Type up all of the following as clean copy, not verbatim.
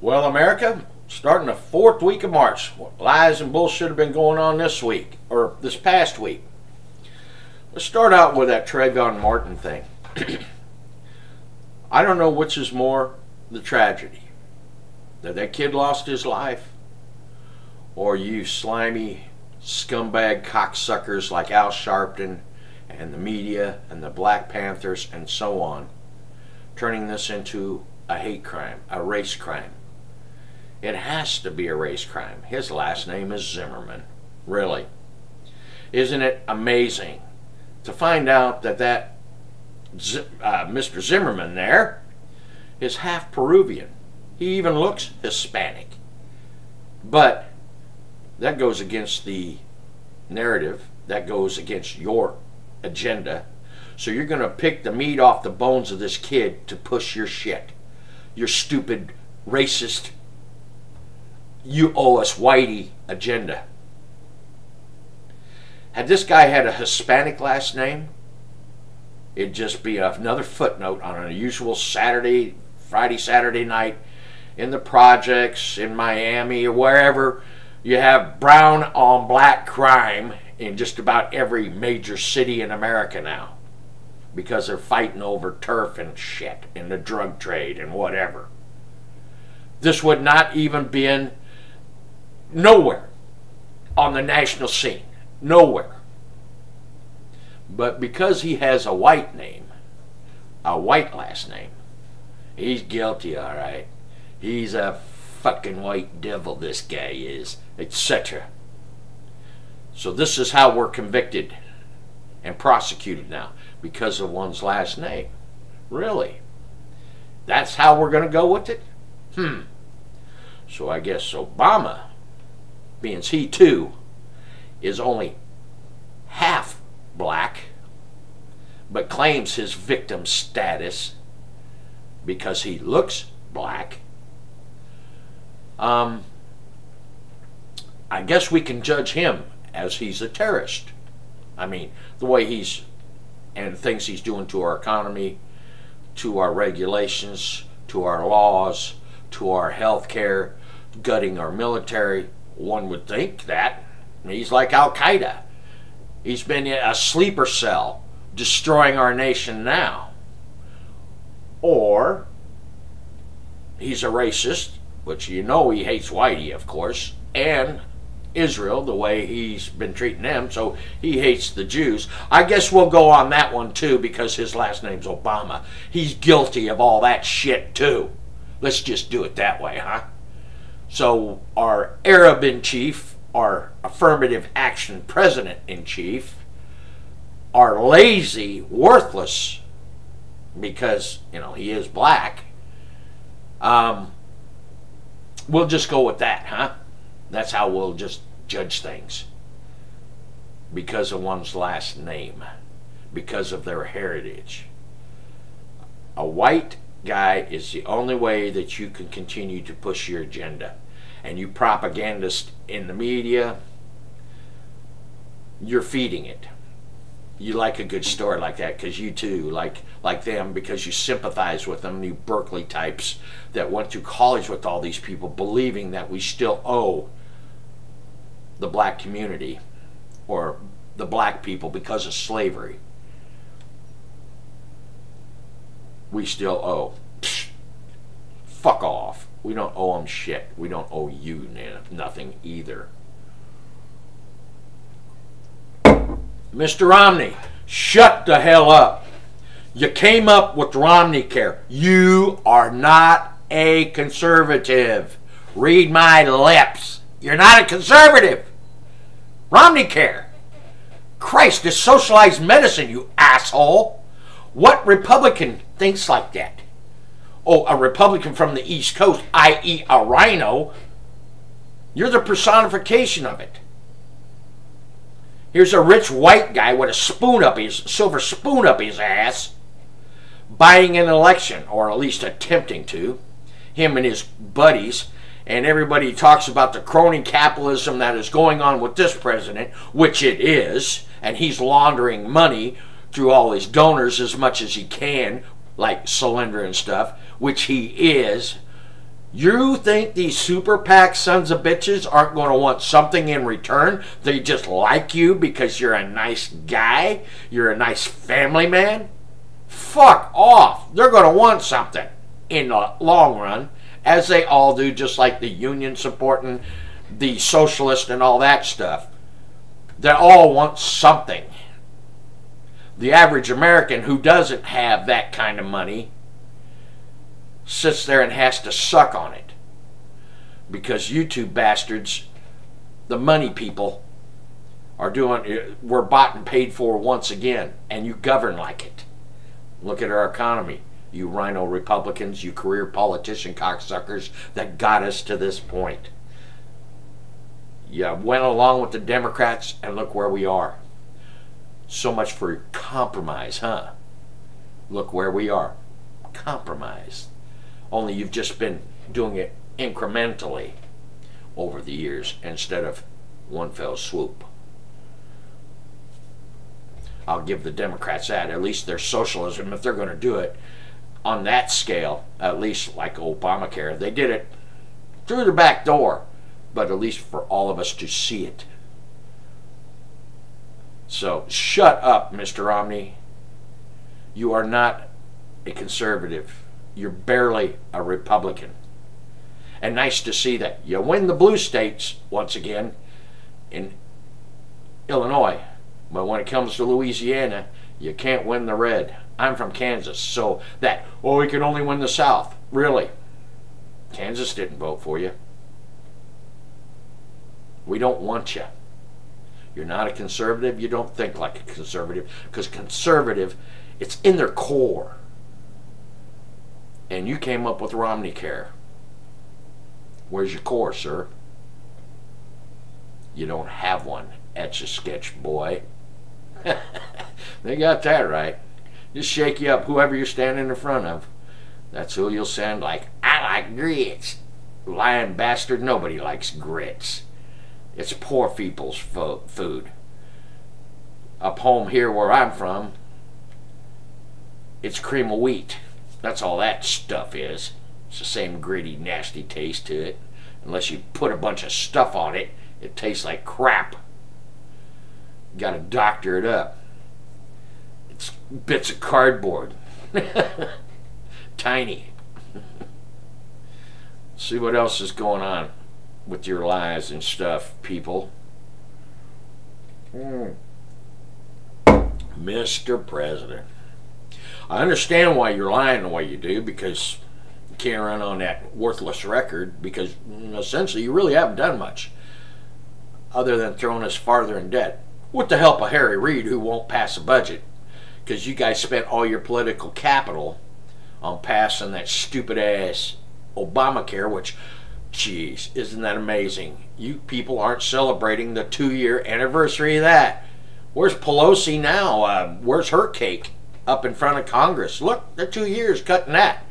Well, America, starting the fourth week of March, what lies and bullshit have been going on this week, or this past week. Let's start out with that Trayvon Martin thing. I don't know which is more the tragedy. That kid lost his life, or you slimy scumbag cocksuckers like Al Sharpton and the media and the Black Panthers and so on, turning this into a hate crime, a race crime. It has to be a race crime. His last name is Zimmerman. Really. Isn't it amazing to find out that Mr. Zimmerman there is half Peruvian. He even looks Hispanic. But that goes against the narrative. That goes against your agenda. So you're going to pick the meat off the bones of this kid to push your shit. Your stupid, racist, you owe us whitey agenda. Had this guy had a Hispanic last name, it'd just be another footnote on a usual Friday, Saturday night in the projects in Miami or wherever. You have brown on black crime in just about every major city in America now, because they're fighting over turf and shit in the drug trade and whatever. This would not even be in nowhere on the national scene. Nowhere. But because he has a white name, a white last name, he's guilty, all right. He's a fucking white devil, this guy is, etc. So this is how we're convicted and prosecuted now, because of one's last name. Really? That's how we're going to go with it? So I guess Obama, being he too is only half black, but claims his victim status because he looks black, I guess we can judge him as he's a terrorist. I mean, the way he's and things he's doing to our economy, to our regulations, to our laws, to our health care, gutting our military. One would think that he's like Al-Qaeda. He's been a sleeper cell destroying our nation now. Or he's a racist, which you know he hates whitey, of course, and Israel, the way he's been treating them, so he hates the Jews. I guess we'll go on that one too, because his last name's Obama. He's guilty of all that shit too. Let's just do it that way, huh? So our Arab-in-chief, our affirmative action president-in-chief, our lazy, worthless, because, you know, he is black, we'll just go with that, huh? That's how we'll just judge things. Because of one's last name. Because of their heritage. A white guy is the only way that you can continue to push your agenda. And you propagandists in the media, you're feeding it. You like a good story like that because you too like them, because you sympathize with them, you Berkeley types that went to college with all these people, believing that we still owe the black community or the black people because of slavery. We still owe. Psh, fuck off. We don't owe them shit. We don't owe you nothing either. Mr. Romney, shut the hell up. You came up with Romney Care. You are not a conservative. Read my lips. You're not a conservative. Romney Care. Christ, it's socialized medicine, you asshole. What Republican thinks like that? Oh, a Republican from the East Coast, i.e. a rhino. You're the personification of it. Here's a rich white guy with a silver spoon up his ass, buying an election, or at least attempting to. Him and his buddies, and everybody talks about the crony capitalism that is going on with this president, which it is, and he's laundering money through all his donors as much as he can, like Solyndra and stuff, which he is. You think these super PAC sons of bitches aren't going to want something in return? They just like you because you're a nice guy? You're a nice family man? Fuck off. They're going to want something in the long run, as they all do, just like the union supporting the socialist and all that stuff. They all want something. The average American who doesn't have that kind of money sits there and has to suck on it. Because you two bastards, the money people, we're bought and paid for once again, and you govern like it. Look at our economy. You rhino Republicans, you career politician cocksuckers that got us to this point. You went along with the Democrats, and look where we are. So much for compromise, huh? Look where we are. Compromise. Only you've just been doing it incrementally over the years instead of one fell swoop. I'll give the Democrats that. At least their socialism, if they're going to do it on that scale, at least like Obamacare, they did it through the back door, but at least for all of us to see it. So shut up, Mr. Romney. You are not a conservative. You're barely a Republican. And nice to see that you win the blue states once again in Illinois. But when it comes to Louisiana, you can't win the red. I'm from Kansas, so that, oh, we can only win the South. Really? Kansas didn't vote for you. We don't want you. You're not a conservative. You don't think like a conservative. Because conservative, it's in their core. And you came up with Romney Care. Where's your core, sir? You don't have one. Etch-a-sketch, boy. They got that right. Just shake you up, whoever you're standing in front of. That's who you'll sound like. I like grits. Lying bastard, nobody likes grits. It's poor people's food. Up home here where I'm from, it's cream of wheat. That's all that stuff is. It's the same gritty, nasty taste to it. Unless you put a bunch of stuff on it, it tastes like crap. You gotta doctor it up. It's bits of cardboard. Tiny. See what else is going on with your lies and stuff, people. Mr. President. I understand why you're lying the way you do, because you can't run on that worthless record, because essentially you really haven't done much other than throwing us farther in debt with the help of Harry Reid, who won't pass a budget because you guys spent all your political capital on passing that stupid ass Obamacare, which, geez, isn't that amazing? You people aren't celebrating the 2-year anniversary of that. Where's Pelosi now? Where's her cake? Up in front of Congress. Look, they're 2 years cutting that.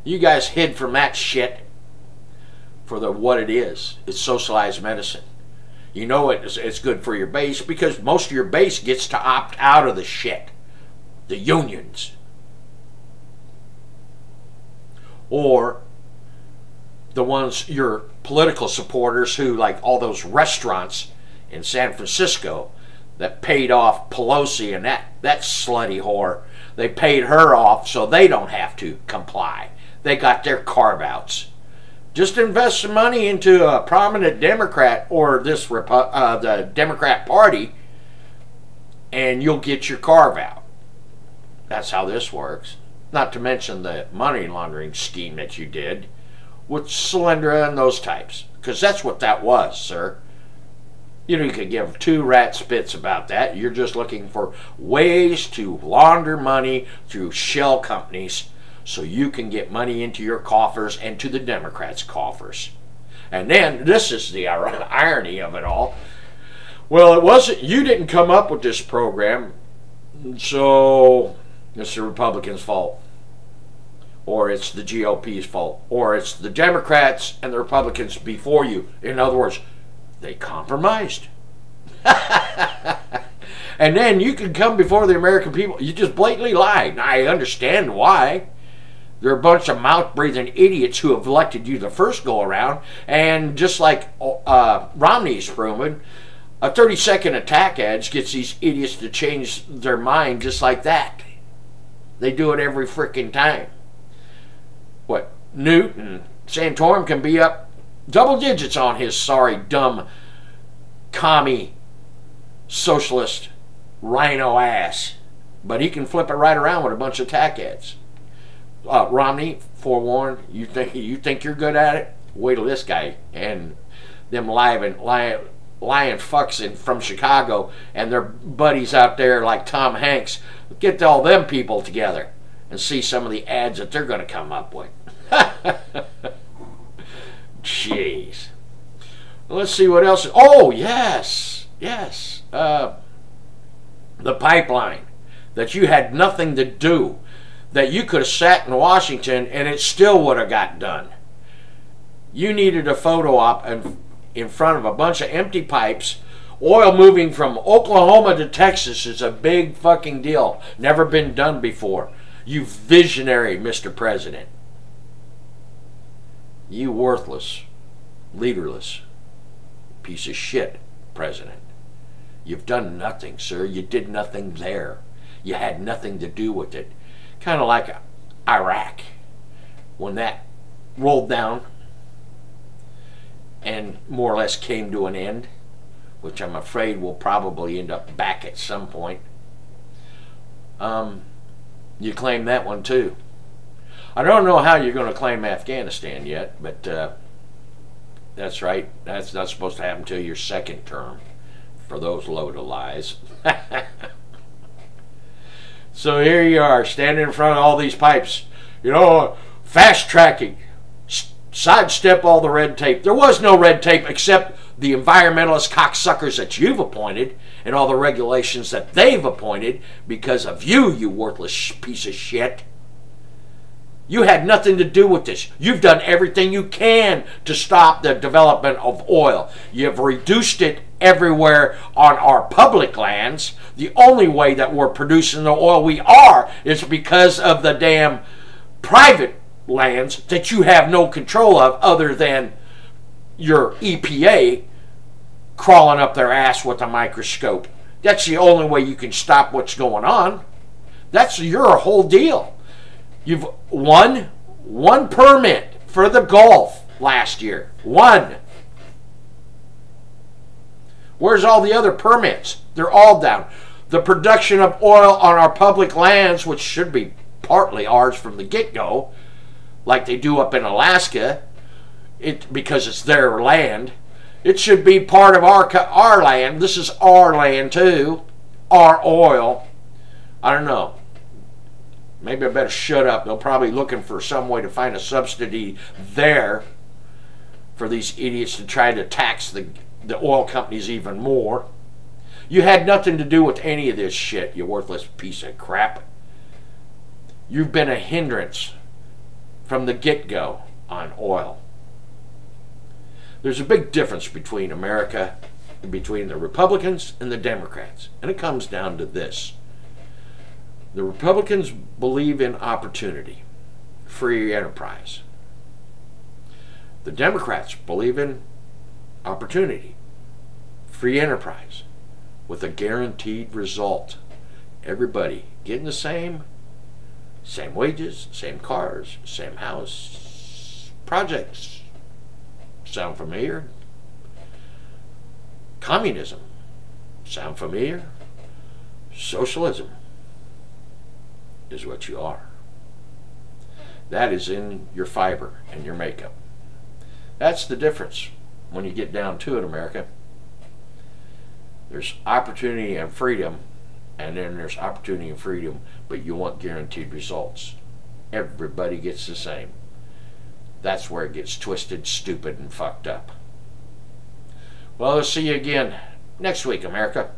You guys hid from that shit for what it is. It's socialized medicine. You know it's good for your base because most of your base gets to opt out of the shit. The unions. Or the ones, your political supporters who, like all those restaurants in San Francisco that paid off Pelosi and that slutty whore. They paid her off so they don't have to comply. They got their carve-outs. Just invest some money into a prominent Democrat or the Democrat Party, and you'll get your carve-out. That's how this works. Not to mention the money laundering scheme that you did with Solyndra and those types, because that's what that was, sir. You know, you could give two rat spits about that. You're just looking for ways to launder money through shell companies so you can get money into your coffers and to the Democrats' coffers. And then, this is the irony of it all. Well, it wasn't, you didn't come up with this program, so it's the Republicans' fault. Or it's the GOP's fault. Or it's the Democrats and the Republicans before you. In other words, they compromised. And then you can come before the American people. You just blatantly lied. I understand why. They're a bunch of mouth-breathing idiots who have elected you the first go-around, and just like Romney's proven, a 30-second attack ad gets these idiots to change their mind just like that. They do it every freaking time. What, Newt and Santorum can be up double digits on his sorry, dumb, commie, socialist, rhino ass. But he can flip it right around with a bunch of attack ads. Romney, forewarned, you think you're good at it? Wait till this guy and them lying fucks from Chicago and their buddies out there like Tom Hanks, get all them people together and see some of the ads that they're going to come up with. Jeez. Let's see what else. Oh, yes. The pipeline that you had nothing to do, that you could have sat in Washington and it still would have got done. You needed a photo op in front of a bunch of empty pipes. Oil moving from Oklahoma to Texas is a big fucking deal. Never been done before. You visionary, Mr. President. You worthless, leaderless piece of shit president. You've done nothing, sir. You did nothing there. You had nothing to do with it. Kind of like Iraq. When that rolled down and more or less came to an end, which I'm afraid will probably end up back at some point. You claim that one too. I don't know how you're going to claim Afghanistan yet, but that's right. That's not supposed to happen until your second term, for those load of lies. So here you are, standing in front of all these pipes. You know, fast tracking, sidestep all the red tape. There was no red tape except the environmentalist cocksuckers that you've appointed and all the regulations that they've appointed because of you, you worthless piece of shit. You had nothing to do with this. You've done everything you can to stop the development of oil. You've reduced it everywhere on our public lands. The only way that we're producing the oil we are is because of the damn private lands that you have no control of other than your EPA crawling up their ass with a microscope. That's the only way you can stop what's going on. That's your whole deal. You've won one permit for the Gulf last year. One. Where's all the other permits? They're all down. The production of oil on our public lands, which should be partly ours from the get-go, like they do up in Alaska, because it's their land. It should be part of our land. This is our land too. Our oil. I don't know. Maybe I better shut up. They're probably looking for some way to find a subsidy there for these idiots to try to tax the oil companies even more. You had nothing to do with any of this shit, you worthless piece of crap. You've been a hindrance from the get-go on oil. There's a big difference between America, between the Republicans and the Democrats, and it comes down to this. The Republicans believe in opportunity, free enterprise. The Democrats believe in opportunity, free enterprise, with a guaranteed result. Everybody getting the same wages, same cars, same house, projects. Sound familiar? Communism. Sound familiar? Socialism is what you are. That is in your fiber and your makeup. That's the difference when you get down to it, America. There's opportunity and freedom, and then there's opportunity and freedom, but you want guaranteed results. Everybody gets the same. That's where it gets twisted, stupid, and fucked up. Well, I'll see you again next week, America.